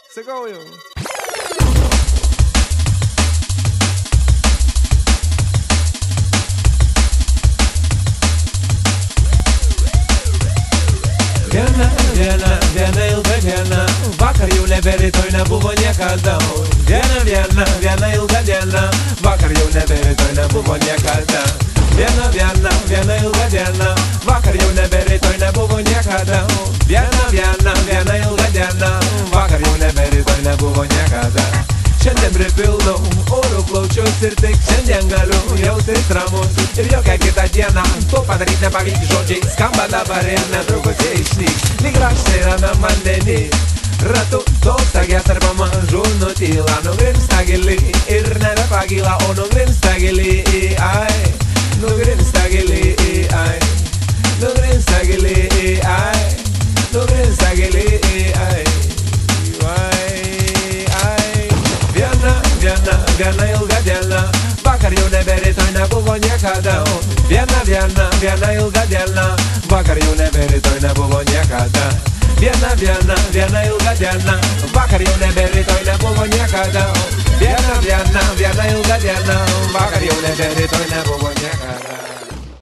Segoju. Viena ilga diena, vakar jau neberytoj nebuvo niekada. Viena ilga diena, vakar jau neberytoj nebuvo niekada. Viena ilga diena, vakar jau neberytoj nebuvo niekada. Viena ilga diena, vakar jau neberytoj nebuvo niekada. Šiandien pripildau oro plaučius ir tik šiandien galiu jaustis ramus. Ir jokią kitą dieną to padaryti nepavyks, žodžiai skamba dabar ir netrukus jie išnyks. Lyg raštai ramiam vandenį, ratu tolstagės ar pamažu nutyla. Nugrimsta gili ir nebepakyla, o nugrimsta gili, ai. Nugrimsta gili, ai. Nugrimsta gili, ai. Nugrimsta gili, ai. Viena ilga diena, vakar jau neberytoj nebuvo niekada. Viena ilga diena, vakar jau neberytoj nebuvo niekada. Viena ilga diena, vakar jau neberytoj nebuvo niekada. Viena ilga diena, vakar jau neberytoj nebuvo niekada.